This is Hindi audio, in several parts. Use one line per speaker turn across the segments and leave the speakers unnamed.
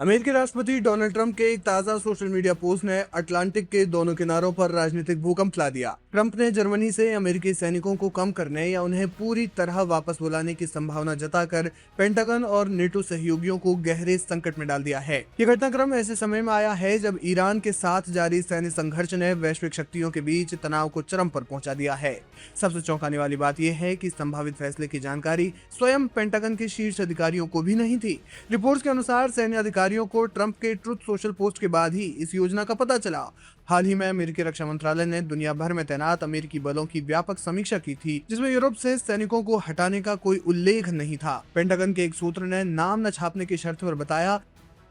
अमेरिकी राष्ट्रपति डोनाल्ड ट्रंप के एक ताजा सोशल मीडिया पोस्ट ने अटलांटिक के दोनों किनारों पर राजनीतिक भूकंप ला दिया। ट्रंप ने जर्मनी से अमेरिकी सैनिकों को कम करने या उन्हें पूरी तरह वापस बुलाने की संभावना जताकर पेंटागन और नेटो सहयोगियों को गहरे संकट में डाल दिया है। ये घटनाक्रम ऐसे समय में आया है जब ईरान के साथ जारी सैन्य संघर्ष ने वैश्विक शक्तियों के बीच तनाव को चरम पर पहुंचा दिया है। सबसे चौंकाने वाली बात यह है कि संभावित फैसले की जानकारी स्वयं पेंटागन के शीर्ष अधिकारियों को भी नहीं थी। रिपोर्ट्स के अनुसार सैन्य अधिकारियों को ट्रंप के ट्रुथ सोशल पोस्ट के बाद ही इस योजना का पता चला। हाल ही में अमेरिकी रक्षा मंत्रालय ने दुनिया भर में तैनात अमेरिकी बलों की व्यापक समीक्षा की थी, जिसमें यूरोप से सैनिकों को हटाने का कोई उल्लेख नहीं था। पेंटागन के एक सूत्र ने नाम न छापने की शर्त पर बताया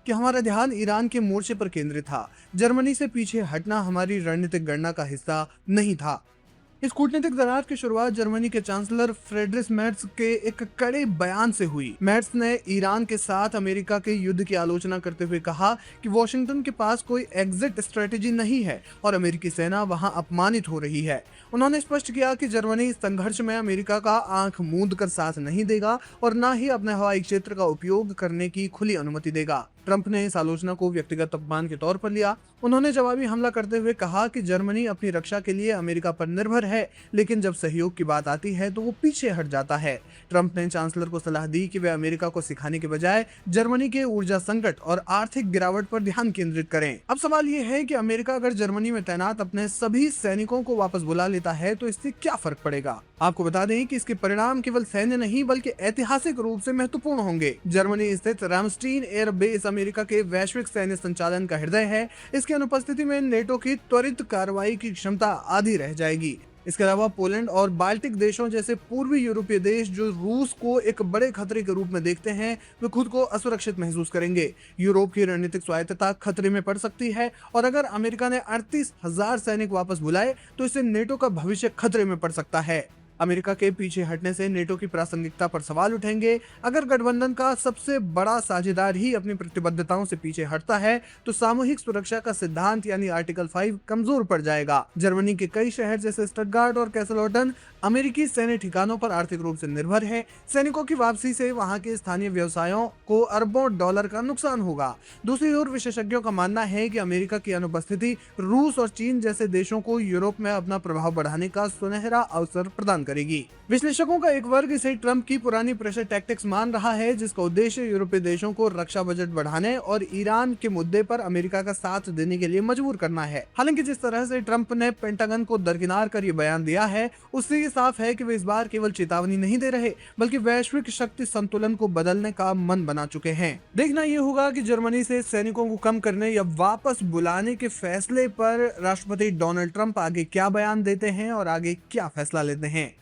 कि हमारा ध्यान ईरान के मोर्चे पर केंद्रित था। जर्मनी से पीछे हटना हमारी रणनीतिक गणना का हिस्सा नहीं था। इस कूटनीतिक दरार की शुरुआत जर्मनी के चांसलर फ्रेडरिक मेर्ज के एक कड़े बयान से हुई। मेर्ज ने ईरान के साथ अमेरिका के युद्ध की आलोचना करते हुए कहा कि वॉशिंगटन के पास कोई एग्जिट स्ट्रेटेजी नहीं है और अमेरिकी सेना वहां अपमानित हो रही है। उन्होंने स्पष्ट किया कि जर्मनी इस संघर्ष में अमेरिका का आंख मूंद कर साथ नहीं देगा और न ही अपने हवाई क्षेत्र का उपयोग करने की खुली अनुमति देगा। ट्रंप ने इस आलोचना को व्यक्तिगत अपमान के तौर पर लिया। उन्होंने जवाबी हमला करते हुए कहा कि जर्मनी अपनी रक्षा के लिए अमेरिका पर निर्भर है, लेकिन जब सहयोग की बात आती है तो वो पीछे हट जाता है। ट्रंप ने चांसलर को सलाह दी कि वे अमेरिका को सिखाने के बजाय जर्मनी के ऊर्जा संकट और आर्थिक गिरावट पर ध्यान केंद्रित करें। अब सवाल ये है कि अमेरिका अगर जर्मनी में तैनात अपने सभी सैनिकों को वापस बुला लेता है तो इससे क्या फर्क पड़ेगा। आपको बता दें कि इसके परिणाम केवल सैन्य नहीं बल्कि ऐतिहासिक रूप से महत्वपूर्ण होंगे। जर्मनी स्थित रामस्टीन एयर बेस अमेरिका के वैश्विक सैन्य संचालन का हृदय है। इसकी अनुपस्थिति में नेटो की त्वरित कार्रवाई की क्षमता आधी रह जाएगी। इसके अलावा पोलैंड और बाल्टिक देशों जैसे पूर्वी यूरोपीय देश जो रूस को एक बड़े खतरे के रूप में देखते हैं, वे खुद को असुरक्षित महसूस करेंगे। यूरोप की रणनीतिक स्वायत्तता खतरे में पड़ सकती है और अगर अमेरिका ने 38,000 सैनिक वापस बुलाए तो इससे नेटो का भविष्य खतरे में पड़ सकता है। अमेरिका के पीछे हटने से नेटो की प्रासंगिकता पर सवाल उठेंगे। अगर गठबंधन का सबसे बड़ा साझेदार ही अपनी प्रतिबद्धताओं से पीछे हटता है तो सामूहिक सुरक्षा का सिद्धांत यानी आर्टिकल 5 कमजोर पड़ जाएगा। जर्मनी के कई शहर जैसे स्टटगार्ट और कैसलहॉर्टन अमेरिकी सैन्य ठिकानों पर आर्थिक रूप से निर्भर है। सैनिकों की वापसी से वहां के स्थानीय व्यवसायों को अरबों डॉलर का नुकसान होगा। दूसरी ओर विशेषज्ञों का मानना है कि अमेरिका की अनुपस्थिति रूस और चीन जैसे देशों को यूरोप में अपना प्रभाव बढ़ाने का सुनहरा अवसर प्रदान करेगी। विश्लेषकों का एक वर्ग इसे ट्रंप की पुरानी प्रेशर टैक्टिक्स मान रहा है, जिसका उद्देश्य यूरोपीय देशों को रक्षा बजट बढ़ाने और ईरान के मुद्दे पर अमेरिका का साथ देने के लिए मजबूर करना है। हालांकि जिस तरह से ट्रंप ने पेंटागन को दरकिनार कर ये बयान दिया है, उससे ये साफ है कि वे इस बार केवल चेतावनी नहीं दे रहे बल्कि वैश्विक शक्ति संतुलन को बदलने का मन बना चुके हैं। देखना ये होगा कि जर्मनी से सैनिकों को कम करने या वापस बुलाने के फैसले पर राष्ट्रपति डोनाल्ड ट्रंप आगे क्या बयान देते हैं और आगे क्या फैसला लेते हैं।